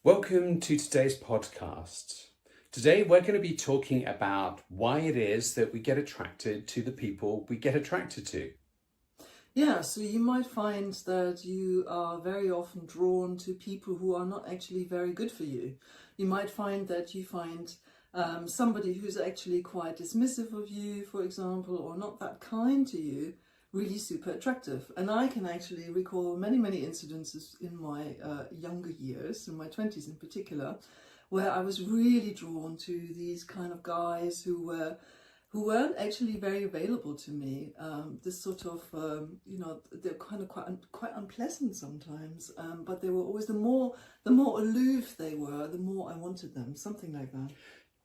Welcome to today's podcast. Today we're going to be talking about why it is that we get attracted to the people we get attracted to. Yeah, so you might find that you are very often drawn to people who are not actually very good for you. You might find that you find somebody who's actually quite dismissive of you, for example, or not that kind to you, really super attractive. And I can actually recall many incidences in my younger years, in my 20s in particular, where I was really drawn to these kind of guys who weren't actually very available to me. This sort of, they're kind of quite unpleasant sometimes, but they were always the more aloof they were, the more I wanted them, something like that.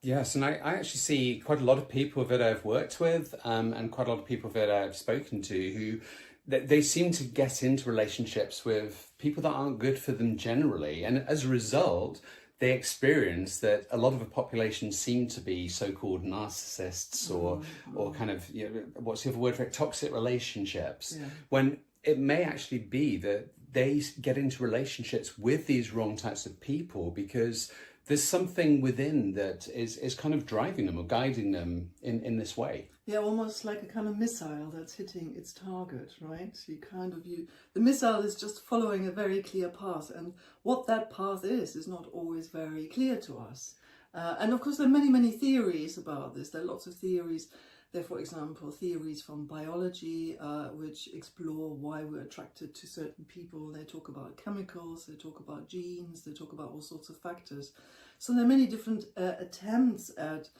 Yes, and I actually see quite a lot of people that I've worked with and quite a lot of people that I've spoken to who they seem to get into relationships with people that aren't good for them generally. And as a result, they experience that a lot of the population seem to be so-called narcissists or kind of, what's the other word for it? Toxic relationships. Yeah. When it may actually be that they get into relationships with these wrong types of people because there's something within that is kind of driving them or guiding them in this way. Yeah, almost like a kind of missile that's hitting its target, right? The missile is just following a very clear path, and what that path is not always very clear to us. And of course, there are many theories about this. There are lots of theories. There are, for example, theories from biology which explore why we're attracted to certain people. They talk about chemicals, they talk about genes, they talk about all sorts of factors. So there are many different attempts at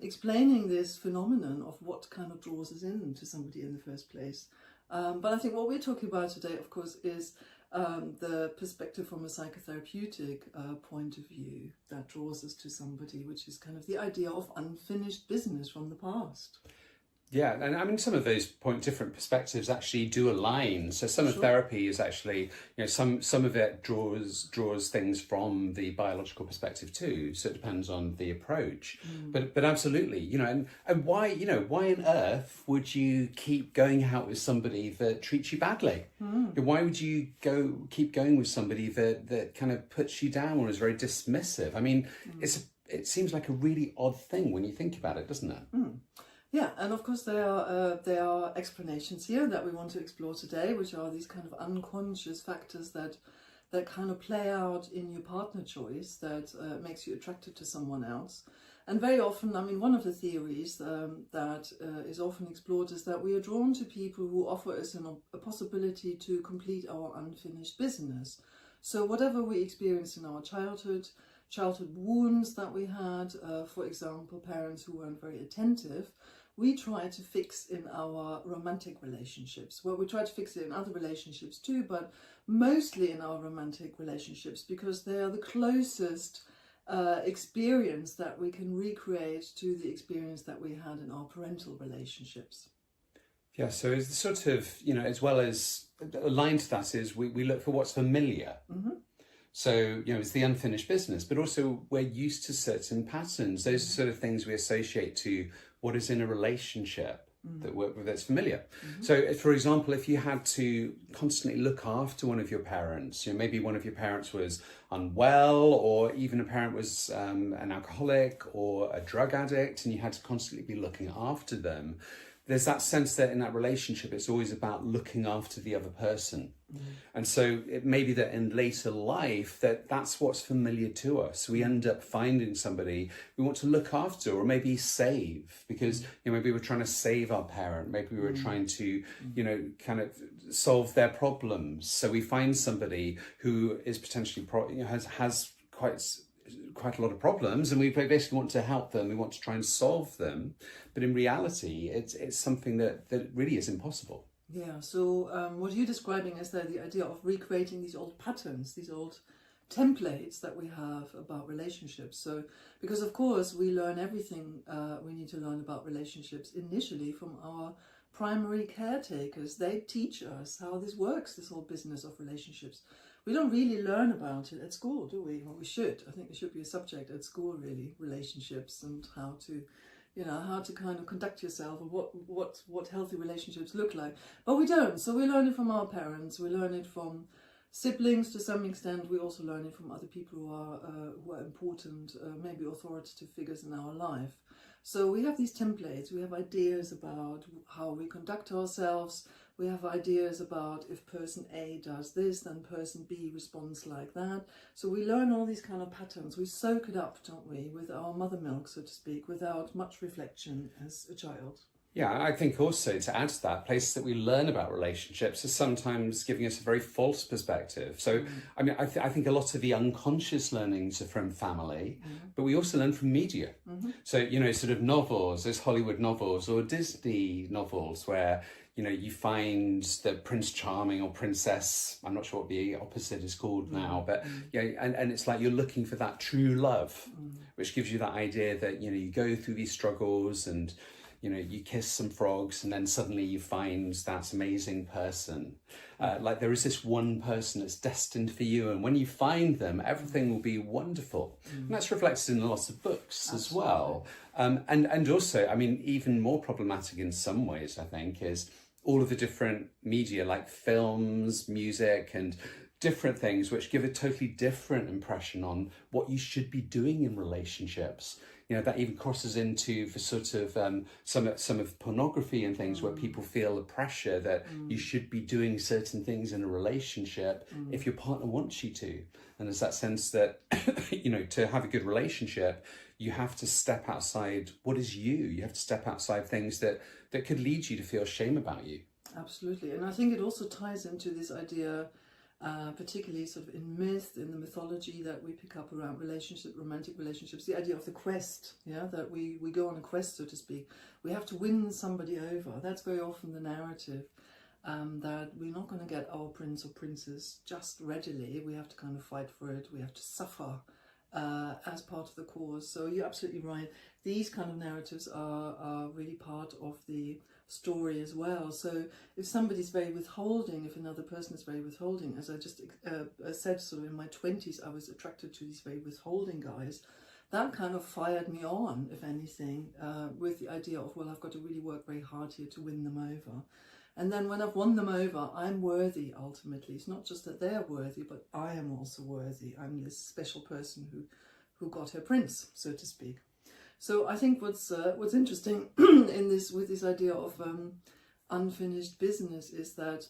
explaining this phenomenon of what kind of draws us into somebody in the first place. But I think what we're talking about today, of course, is the perspective from a psychotherapeutic point of view that draws us to somebody, which is kind of the idea of unfinished business from the past. Yeah, and I mean, some of those different perspectives actually do align. So some of therapy is actually, some of it draws things from the biological perspective too. So it depends on the approach. But absolutely, and why on earth would you keep going out with somebody that treats you badly? Why would you keep going with somebody that kind of puts you down or is very dismissive? I mean, it seems like a really odd thing when you think about it, doesn't it? Yeah, and of course there are explanations here that we want to explore today, which are these kind of unconscious factors that kind of play out in your partner choice that makes you attracted to someone else. And very often, I mean, one of the theories that is often explored is that we are drawn to people who offer us a possibility to complete our unfinished business. So whatever we experienced in our childhood wounds that we had, for example, parents who weren't very attentive, we try to fix in our romantic relationships. Well, we try to fix it in other relationships too, but mostly in our romantic relationships because they are the closest experience that we can recreate to the experience that we had in our parental relationships. Yeah, so it's the sort of, as well as aligned to that is we look for what's familiar. So, it's the unfinished business, but also we're used to certain patterns. Those are sort of things we associate to what is in a relationship that's familiar. So, for example, if you had to constantly look after one of your parents, maybe one of your parents was unwell, or even a parent was an alcoholic or a drug addict, and you had to constantly be looking after them, there's that sense that in that relationship, it's always about looking after the other person. And so it may be that in later life that's what's familiar to us. We end up finding somebody we want to look after or maybe save because maybe we're trying to save our parent. Maybe we were trying to, kind of solve their problems. So we find somebody who is potentially has quite a lot of problems, and we basically want to help them. We want to try and solve them, but in reality, it's something that really is impossible. Yeah. So what you're describing is that the idea of recreating these old patterns, these old templates that we have about relationships. So because of course we learn everything we need to learn about relationships initially from our primary caretakers. They teach us how this works, this whole business of relationships. We don't really learn about it at school, do we? Well, we should. I think it should be a subject at school, really, relationships and how to kind of conduct yourself and what healthy relationships look like. But we don't. So we learn it from our parents. We learn it from Siblings, to some extent, we also learn it from other people who are important, maybe authoritative figures in our life. So we have these templates, we have ideas about how we conduct ourselves, we have ideas about if person A does this, then person B responds like that. So we learn all these kind of patterns, we soak it up, don't we, with our mother milk, so to speak, without much reflection as a child. Yeah, I think also to add to that, places that we learn about relationships are sometimes giving us a very false perspective. So, I mean, I think a lot of the unconscious learnings are from family, but we also learn from media. So, you know, sort of novels, those Hollywood novels or Disney novels where, you know, you find the Prince Charming or Princess, I'm not sure what the opposite is called now, but yeah, and it's like you're looking for that true love, which gives you that idea that, you know, you go through these struggles and, you know, you kiss some frogs and then suddenly you find that amazing person. Like there is this one person that's destined for you, and when you find them, everything will be wonderful. And that's reflected in lots of books as well. And also, I mean, even more problematic in some ways, I think, is all of the different media like films, music, and different things which give a totally different impression on what you should be doing in relationships. You know, that even crosses into the sort of some of pornography and things where people feel the pressure that you should be doing certain things in a relationship if your partner wants you to. And there's that sense that, you know, to have a good relationship, you have to step outside what is you. You have to step outside things that could lead you to feel shame about you. Absolutely. And I think it also ties into this idea, particularly sort of in myth, in the mythology that we pick up around romantic relationships, the idea of the quest, yeah, that we go on a quest, so to speak. We have to win somebody over. That's very often the narrative, that we're not going to get our prince or princess just readily. We have to kind of fight for it. We have to suffer as part of the cause. So you're absolutely right. These kind of narratives are really part of the story as well. So if somebody's very withholding, if another person is very withholding, as I just said, sort of in my 20s, I was attracted to these very withholding guys. That kind of fired me on, if anything, with the idea of, well, I've got to really work very hard here to win them over. And then when I've won them over, I'm worthy, ultimately. It's not just that they're worthy, but I am also worthy. I'm this special person who got her prince, so to speak. So I think what's interesting in this, with this idea of unfinished business, is that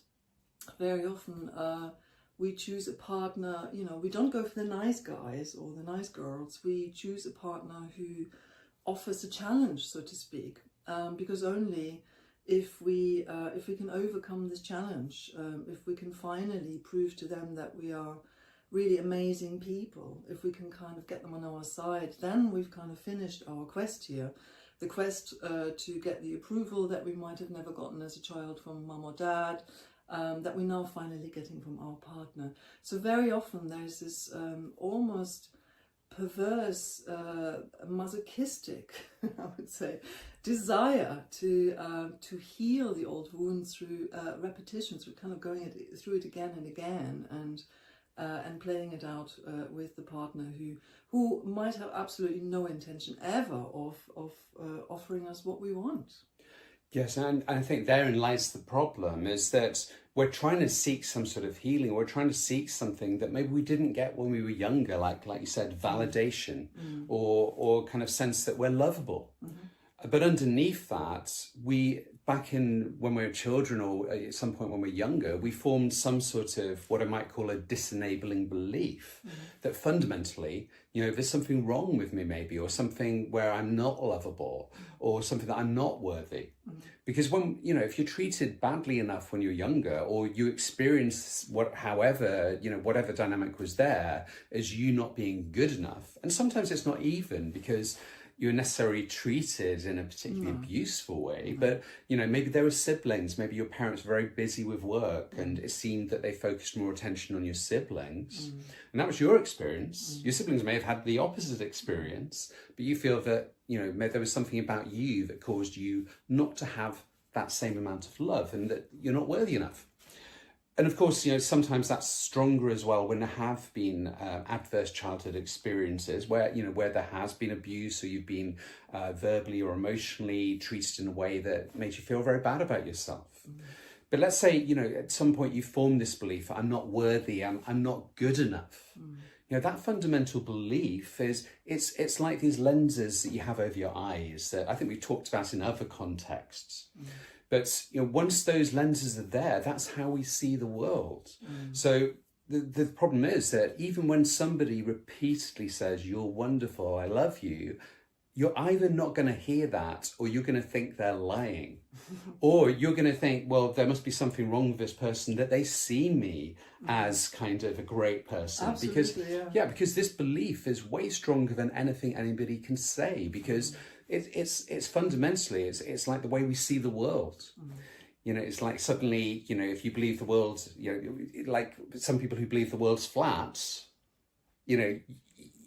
very often we choose a partner, you know, we don't go for the nice guys or the nice girls. We choose a partner who offers a challenge, so to speak, because only if we can overcome this challenge, if we can finally prove to them that we are really amazing people, if we can kind of get them on our side, then we've kind of finished our quest here. The quest to get the approval that we might have never gotten as a child from mum or dad, that we're now finally getting from our partner. So very often there's this almost perverse, masochistic, I would say, desire to heal the old wounds through repetition, through kind of going through it again and again, and playing it out with the partner who might have absolutely no intention ever of offering us what we want. Yes, and I think therein lies the problem, is that we're trying to seek some sort of healing. We're trying to seek something that maybe we didn't get when we were younger, like you said, validation, or kind of sense that we're lovable. But underneath that, when we were children, or at some point when we're younger, we formed some sort of what I might call a disenabling belief that fundamentally, you know, there's something wrong with me maybe, or something where I'm not lovable, or something that I'm not worthy. Because when, you know, if you're treated badly enough when you're younger, or you experience whatever dynamic was there as you not being good enough, and sometimes it's not even because you're necessarily treated in a particularly abuseful way, but, you know, maybe there were siblings, maybe your parents were very busy with work and it seemed that they focused more attention on your siblings. And that was your experience. Your siblings may have had the opposite experience, but you feel that, you know, maybe there was something about you that caused you not to have that same amount of love and that you're not worthy enough. And of course, you know, sometimes that's stronger as well when there have been adverse childhood experiences where there has been abuse, or you've been verbally or emotionally treated in a way that makes you feel very bad about yourself. But let's say, you know, at some point you form this belief, I'm not worthy, I'm not good enough. You know, that fundamental belief it's like these lenses that you have over your eyes that I think we've talked about in other contexts. But, you know, once those lenses are there, that's how we see the world. So the problem is that even when somebody repeatedly says, you're wonderful, I love you, you're either not going to hear that or you're going to think they're lying. Or you're going to think, well, there must be something wrong with this person, that they see me as kind of a great person. Absolutely, because this belief is way stronger than anything anybody can say, because it's fundamentally, it's like the way we see the world. You know, it's like suddenly, you know, if you believe the world, you know, like some people who believe the world's flat, you know,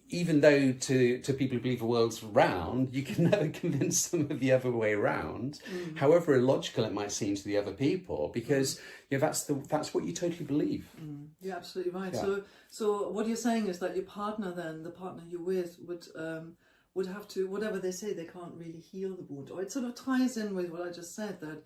even though to people who believe the world's round, you can never convince them of the other way around, however illogical it might seem to the other people, because you know, that's what you totally believe. You're absolutely right. Yeah. So what you're saying is that your partner, then the partner you're with, would have to, whatever they say, they can't really heal the wound. Or it sort of ties in with what I just said, that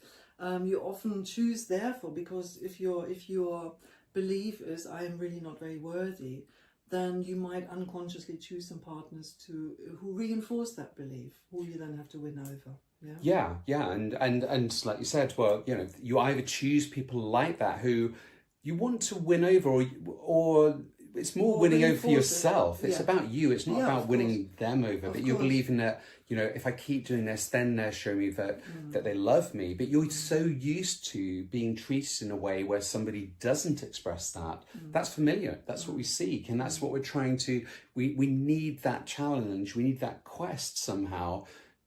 you often choose therefore, because if your belief is I am really not very worthy, then you might unconsciously choose some partners who reinforce that belief, who you then have to win over. Yeah, and like you said, well, you know, you either choose people like that who you want to win over, or it's more winning over for yourself. It's about you. It's not about winning them over. But you're believing that, you know, if I keep doing this, then they'll show me that they love me. But you're so used to being treated in a way where somebody doesn't express that. That's familiar. That's what we seek, and that's what we're trying to. We need that challenge. We need that quest somehow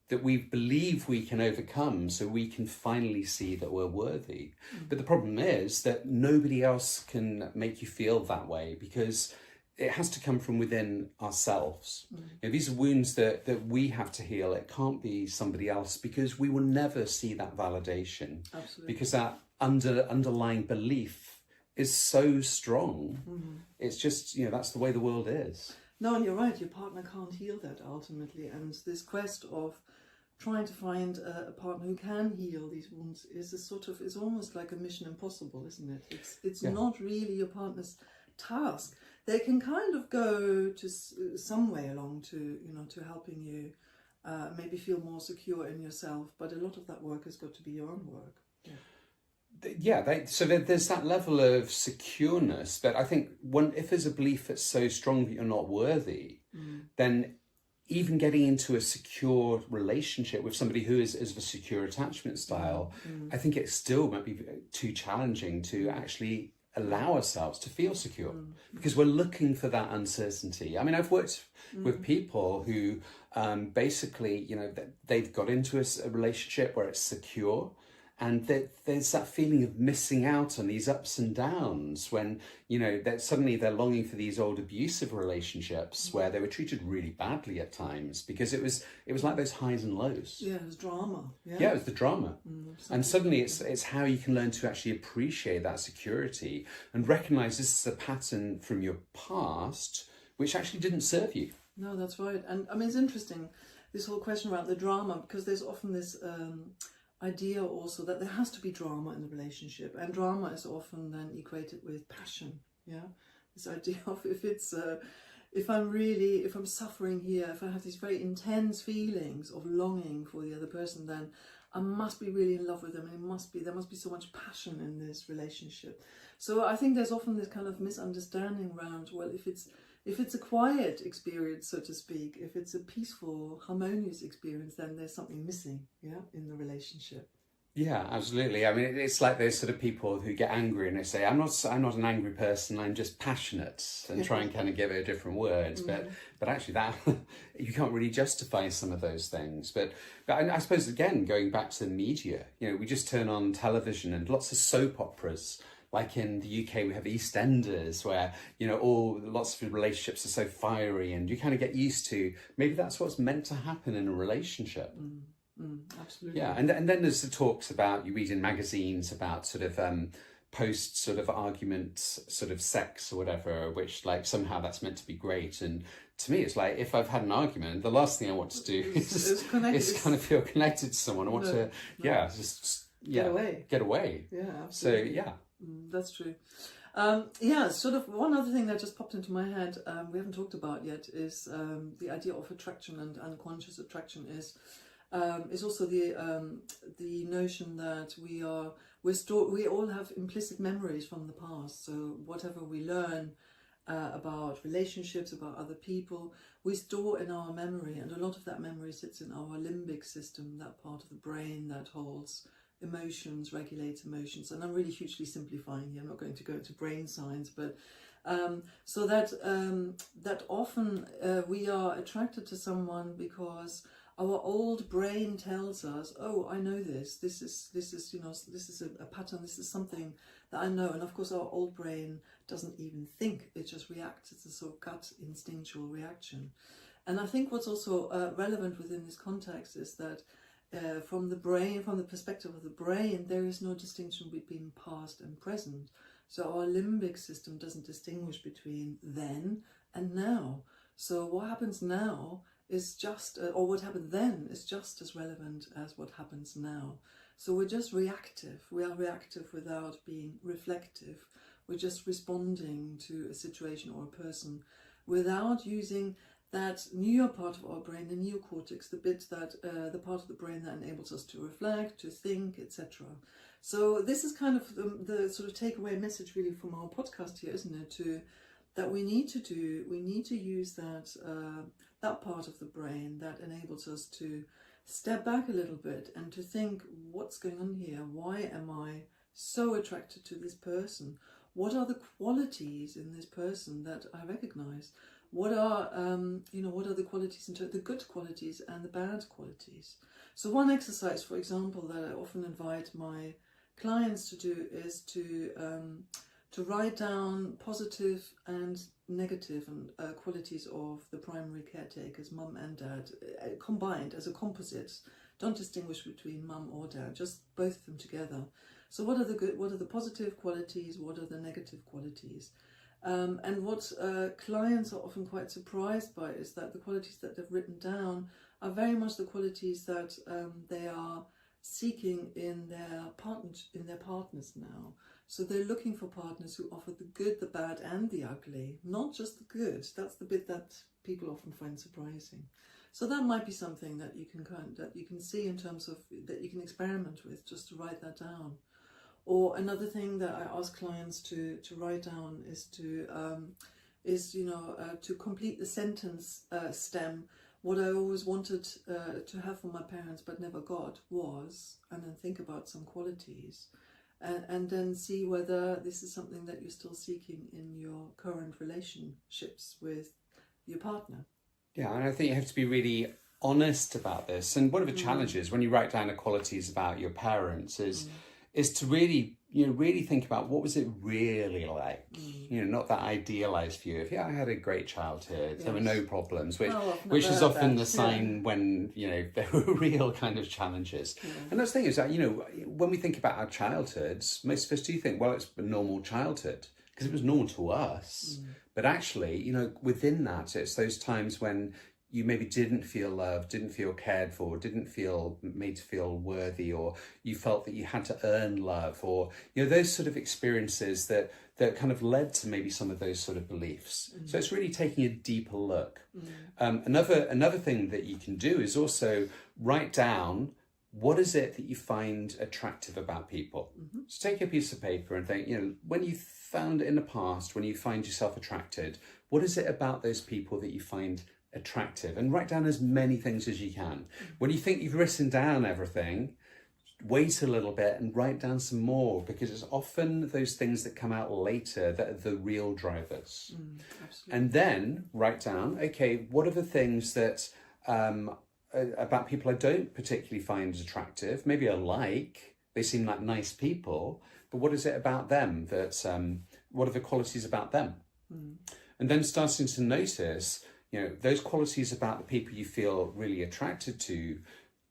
that we believe we can overcome, so we can finally see that we're worthy. But the problem is that nobody else can make you feel that way, because it has to come from within ourselves. You know, these are wounds that we have to heal. It can't be somebody else, because we will never see that validation. Absolutely. Because that underlying belief is so strong. It's just, you know, that's the way the world is. No, and you're right, your partner can't heal that ultimately. And this quest of trying to find a partner who can heal these wounds is almost like a mission impossible, isn't it? It's not really your partner's task. They can kind of go to some way along to, you know, to helping you maybe feel more secure in yourself, but a lot of that work has got to be your own work. So there's that level of secureness, but I think if there's a belief that's so strong that you're not worthy, then even getting into a secure relationship with somebody who is of a secure attachment style, I think it still might be too challenging to actually allow ourselves to feel secure, because we're looking for that uncertainty. I mean, I've worked with people who basically, you know, they've got into a relationship where it's secure, and there's that feeling of missing out on these ups and downs when, you know, that suddenly they're longing for these old abusive relationships where they were treated really badly at times, because it was like those highs and lows. Yeah, it was drama. Yeah, it was the drama. And suddenly it's how you can learn to actually appreciate that security and recognize this is a pattern from your past which actually didn't serve you. No, that's right. And I mean, it's interesting, this whole question about the drama, because there's often this idea also that there has to be drama in the relationship, and drama is often then equated with passion. This idea of if I'm suffering here, if I have these very intense feelings of longing for the other person, then I must be really in love with them, and there must be so much passion in this relationship. So I think there's often this kind of misunderstanding around, well, if it's a quiet experience, so to speak, if it's a peaceful, harmonious experience, then there's something missing, in the relationship. Yeah, absolutely. I mean, it's like those sort of people who get angry and they say, I'm not an angry person, I'm just passionate, and try and kind of give it a different word. But actually that, you can't really justify some of those things. But I suppose, again, going back to the media, you know, we just turn on television and lots of soap operas. Like in the UK, we have EastEnders, where, you know, lots of relationships are so fiery, and you kind of get used to, maybe that's what's meant to happen in a relationship. Absolutely. Yeah, and then there's the talks about, you read in magazines about sort of post sort of argument sort of sex or whatever, which like somehow that's meant to be great. And to me, it's like, if I've had an argument, the last thing I want to do is kind of feel connected to someone. I want to just yeah, get away. Yeah, So absolutely. yeah. That's true. Sort of one other thing that just popped into my head, we haven't talked about yet, is the idea of attraction and unconscious attraction is also the notion that we all have implicit memories from the past. So whatever we learn about relationships, about other people, we store in our memory, and a lot of that memory sits in our limbic system, that part of the brain that holds emotions, regulates emotions. And I'm really hugely simplifying here. I'm not going to go into brain science, but so that often we are attracted to someone because our old brain tells us, oh, I know this. This is a pattern. This is something that I know. And of course, our old brain doesn't even think. It just reacts. It's a sort of gut instinctual reaction. And I think what's also relevant within this context is that from the perspective of the brain, there is no distinction between past and present. So our limbic system doesn't distinguish between then and now. So what happens now is just, or what happened then is just as relevant as what happens now. So we're just reactive. We are reactive without being reflective. We're just responding to a situation or a person without using that newer part of our brain, the neocortex, the bit that, the part of the brain that enables us to reflect, to think, etc. So this is kind of the sort of takeaway message really from our podcast here, isn't it? That we need to use that part of the brain that enables us to step back a little bit and to think, what's going on here? Why am I so attracted to this person? What are the qualities in this person that I recognize? What are the qualities, the good qualities and the bad qualities? So one exercise, for example, that I often invite my clients to do is to write down positive and negative and qualities of the primary caretakers, mum and dad, combined as a composite. Don't distinguish between mum or dad, just both of them together. So what are the positive qualities? What are the negative qualities? And what clients are often quite surprised by is that the qualities that they've written down are very much the qualities that they are seeking in their partners now. So they're looking for partners who offer the good, the bad, and the ugly, not just the good. That's the bit that people often find surprising. So that might be something that you can see in terms of that you can experiment with, just to write that down. Or another thing that I ask clients to write down is to complete the sentence stem. What I always wanted to have from my parents but never got was, and then think about some qualities, and then see whether this is something that you're still seeking in your current relationships with your partner. Yeah, and I think you have to be really honest about this. And one of the challenges when you write down the qualities about your parents is to really think about what was it really like. Not that idealized view of, I had a great childhood, there were no problems, which is often the sign when there were real kind of challenges. And that's the thing is that when we think about our childhoods, most of us do think, well, it's a normal childhood because it was normal to us. But actually, within that, it's those times when you maybe didn't feel loved, didn't feel cared for, didn't feel made to feel worthy, or you felt that you had to earn love, or those sort of experiences that kind of led to maybe some of those sort of beliefs. So it's really taking a deeper look. Another thing that you can do is also write down, what is it that you find attractive about people? So take a piece of paper and think, when you found in the past, when you find yourself attracted, what is it about those people that you find attractive? And write down as many things as you can. When you think you've written down everything, wait a little bit and write down some more, because it's often those things that come out later that are the real drivers. And then write down, okay, what are the things that about people I don't particularly find attractive, maybe I like, they seem like nice people, but what is it about them that what are the qualities about them? And then starting to notice those qualities about the people you feel really attracted to,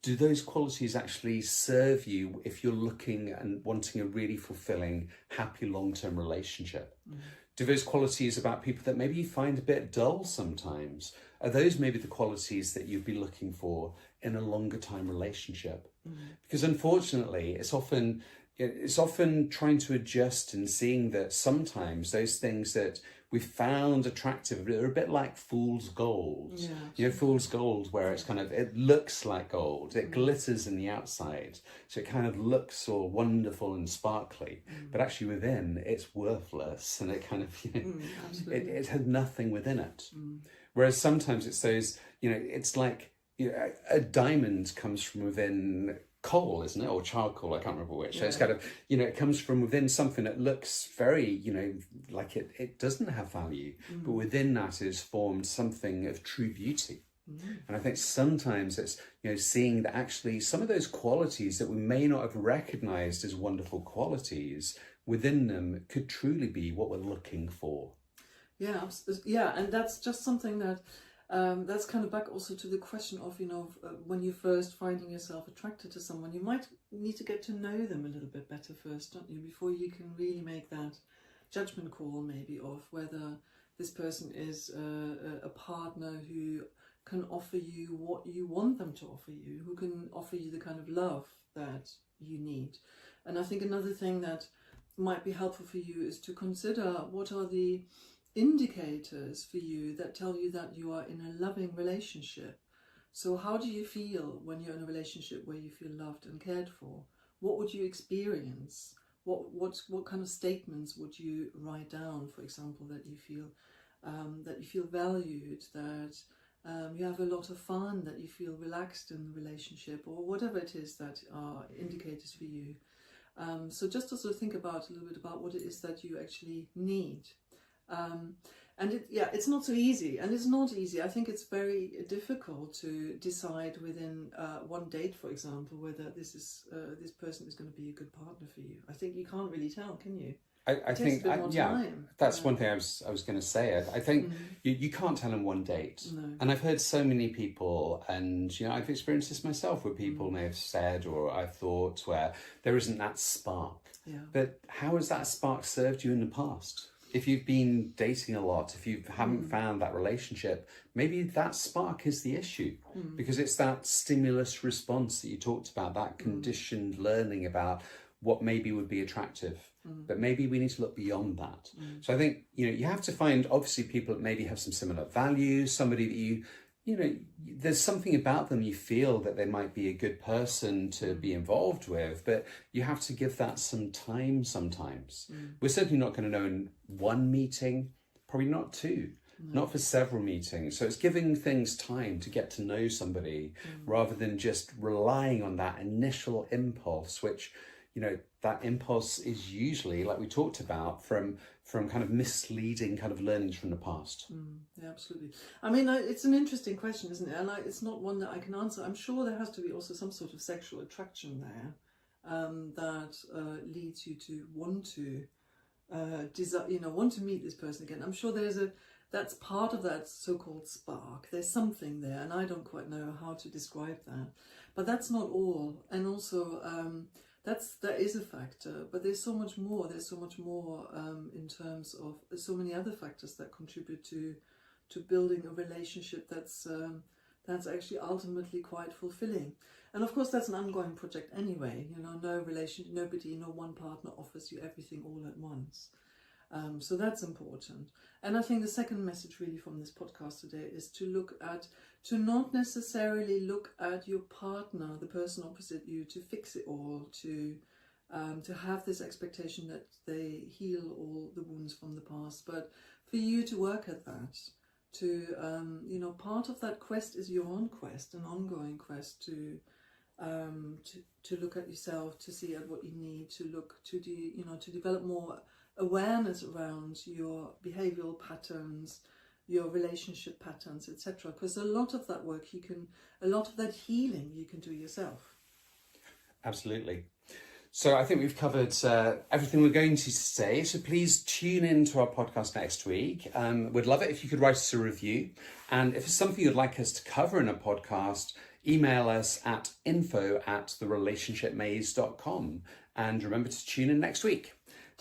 do those qualities actually serve you if you're looking and wanting a really fulfilling, happy, long-term relationship? Do those qualities about people that maybe you find a bit dull sometimes, are those maybe the qualities that you'd be looking for in a longer time relationship? Because unfortunately, it's often trying to adjust and seeing that sometimes those things that we found attractive are a bit like fool's gold. Fool's gold, where it's kind of, it looks like gold, it glitters in the outside, so it kind of looks all wonderful and sparkly, but actually within it's worthless, and it kind of, it had nothing within it. Whereas sometimes it's those, it's like, a diamond comes from within coal, isn't it? Or charcoal, I can't remember which. So it's kind of, it comes from within something that looks very, like it doesn't have value, but within that is formed something of true beauty. And I think sometimes it's, seeing that actually some of those qualities that we may not have recognized as wonderful qualities within them could truly be what we're looking for. And that's just something that that's kind of back also to the question of, when you're first finding yourself attracted to someone, you might need to get to know them a little bit better first, don't you? Before you can really make that judgment call maybe of whether this person is a partner who can offer you what you want them to offer you, who can offer you the kind of love that you need. And I think another thing that might be helpful for you is to consider what are the indicators for you that tell you that you are in a loving relationship. So how do you feel when you're in a relationship where you feel loved and cared for? What would you experience? What kind of statements would you write down, for example, that you feel valued, that you have a lot of fun, that you feel relaxed in the relationship, or whatever it is that are indicators for you. So just also think about a little bit about what it is that you actually need. It's not so easy, and it's not easy. I think it's very difficult to decide within one date, for example, whether this person is going to be a good partner for you. I think you can't really tell, can you? I think, that's one thing I was going to say. I think you can't tell in one date. No. And I've heard so many people, and I've experienced this myself, where people may have said, or I've thought, where there isn't that spark. But how has that spark served you in the past? If you've been dating a lot, if you haven't found that relationship, maybe that spark is the issue, because it's that stimulus response that you talked about, that conditioned learning about what maybe would be attractive. But maybe we need to look beyond that. So I think, you have to find, obviously, people that maybe have some similar values, somebody that there's something about them you feel that they might be a good person to be involved with, but you have to give that some time sometimes. We're certainly not going to know in one meeting, probably not two, not for several meetings. So it's giving things time to get to know somebody rather than just relying on that initial impulse, which, that impulse is usually, like we talked about, from kind of misleading kind of learnings from the past. Yeah, absolutely. I mean, it's an interesting question, isn't it? And it's not one that I can answer. I'm sure there has to be also some sort of sexual attraction there that leads you to want to want to meet this person again. I'm sure that's part of that so-called spark. There's something there, and I don't quite know how to describe that. But that's not all. And also, that is a factor, but there's so much more. There's so much more in terms of so many other factors that contribute to building a relationship that's actually ultimately quite fulfilling. And of course, that's an ongoing project anyway. No one partner offers you everything all at once. So that's important. And I think the second message really from this podcast today is to not necessarily look at your partner, the person opposite you, to fix it all, to have this expectation that they heal all the wounds from the past, but for you to work at that, part of that quest is your own quest, an ongoing quest to look at yourself, to see at what you need, to develop more awareness around your behavioral patterns, your relationship patterns, etc. Because a lot of that work a lot of that healing you can do yourself. Absolutely. So I think we've covered everything we're going to say. So please tune in to our podcast next week. We'd love it if you could write us a review. And if it's something you'd like us to cover in a podcast, email us at info@therelationshipmaze.com. And remember to tune in next week.